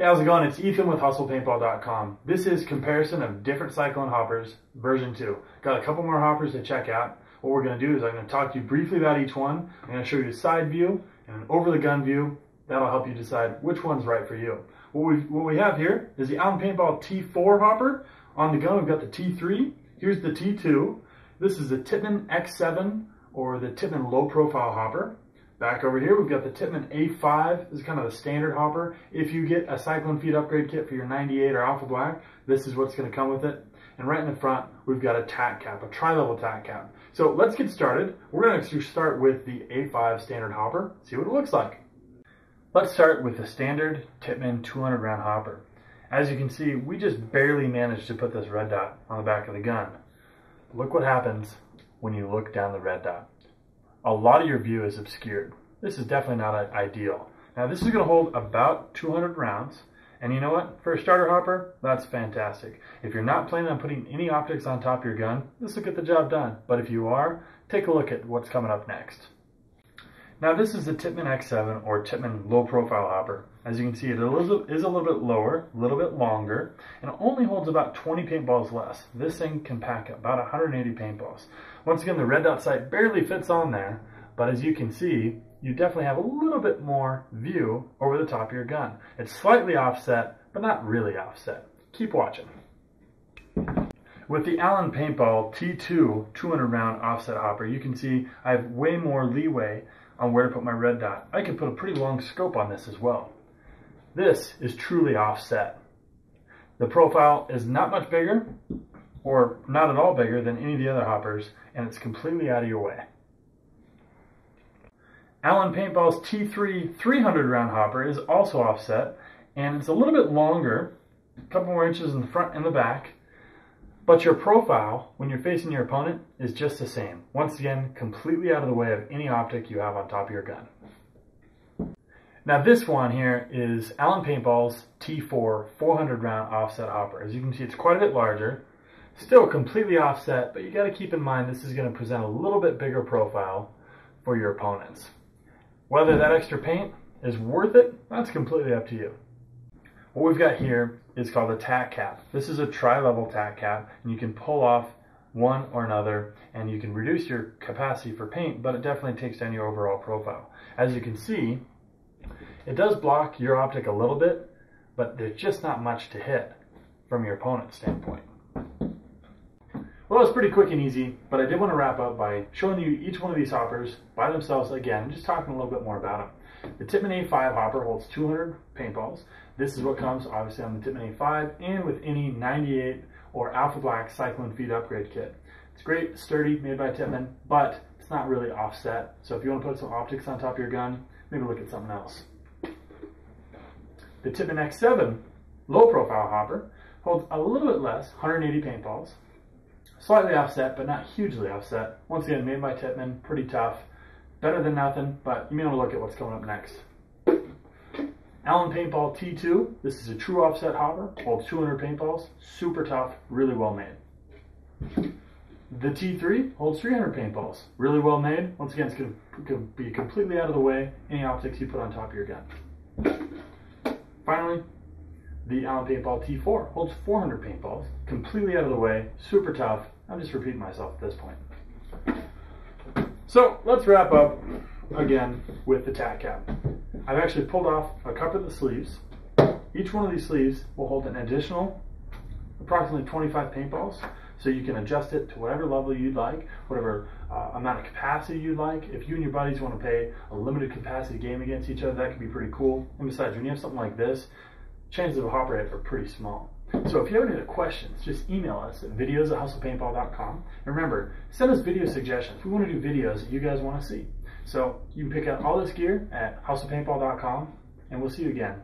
Hey, how's it going? It's Ethan with HustlePaintball.com. This is comparison of different Cyclone hoppers, version 2. Got a couple more hoppers to check out. What we're going to do is I'm going to talk to you briefly about each one. I'm going to show you a side view and an over-the-gun view. That'll help you decide which one's right for you. What we have here is the Paintball T4 hopper. On the gun, we've got the T3. Here's the T2. This is the Tippmann X7 or the Tippmann Low Profile hopper. Back over here, we've got the Tippmann A5. This is kind of the standard hopper. If you get a Cyclone feed upgrade kit for your 98 or Alpha Black, this is what's going to come with it. And right in the front, we've got a Tack Cap, a tri-level Tack Cap. So let's get started. We're going to start with the A5 standard hopper, see what it looks like. Let's start with the standard Tippmann 200 round hopper. As you can see, we just barely managed to put this red dot on the back of the gun. Look what happens when you look down the red dot. A lot of your view is obscured. This is definitely not ideal. Now this is going to hold about 200 rounds, and you know what? For a starter hopper, that's fantastic. If you're not planning on putting any optics on top of your gun, this will get the job done. But if you are, take a look at what's coming up next. Now this is the Tippmann X7 or Tippmann Low Profile hopper. As you can see, it is a little bit lower, a little bit longer, and it only holds about 20 paintballs less. This thing can pack about 180 paintballs. Once again, the red dot sight barely fits on there, but as you can see, you definitely have a little bit more view over the top of your gun. It's slightly offset, but not really offset. Keep watching. With the Paintball T2 200 round offset hopper, you can see I have way more leeway on where to put my red dot. I can put a pretty long scope on this as well. This is truly offset. The profile is not much bigger, or not at all bigger than any of the other hoppers, and it's completely out of your way. Paintball's T3 300 round hopper is also offset, and it's a little bit longer, a couple more inches in the front and the back, but your profile, when you're facing your opponent, is just the same. Once again, completely out of the way of any optic you have on top of your gun. Now this one here is Paintball's T4 400 round offset hopper. As you can see, it's quite a bit larger, still completely offset, but you got to keep in mind this is going to present a little bit bigger profile for your opponents. Whether that extra paint is worth it, that's completely up to you. What we've got here is called a Tack Cap. This is a tri-level Tack Cap, and you can pull off one or another, and you can reduce your capacity for paint, but it definitely takes down your overall profile. As you can see, it does block your optic a little bit, but there's just not much to hit from your opponent's standpoint. Well, it's pretty quick and easy, but I did want to wrap up by showing you each one of these hoppers by themselves again, and just talking a little bit more about them. The Tippmann A5 hopper holds 200 paintballs. This is what comes obviously on the Tippmann A5 and with any 98 or Alpha Black Cyclone feed upgrade kit. It's great, sturdy, made by Tippmann, but it's not really offset. So if you want to put some optics on top of your gun, maybe look at something else. The Tippmann X7 Low Profile hopper holds a little bit less, 180 paintballs. Slightly offset, but not hugely offset. Once again, made by Tippmann, pretty tough. Better than nothing, but you may want to look at what's coming up next. Paintball T2, this is a true offset hopper, holds 200 paintballs, super tough, really well made. The T3 holds 300 paintballs, really well made. Once again, it's going to be completely out of the way, any optics you put on top of your gun. Finally, the Paintball T4 holds 400 paintballs, completely out of the way, super tough. I'm just repeating myself at this point. So let's wrap up again with the Tack Cap. I've actually pulled off a couple of the sleeves. Each one of these sleeves will hold an additional approximately 25 paintballs, so you can adjust it to whatever level you'd like, whatever amount of capacity you'd like. If you and your buddies want to play a limited capacity game against each other, that could be pretty cool. And besides, when you have something like this, chances of a hopper hit are pretty small. So if you have any questions, just email us at videos@hustlepaintball.com. And remember, send us video suggestions. We want to do videos that you guys want to see. So you can pick out all this gear at hustlepaintball.com, and we'll see you again.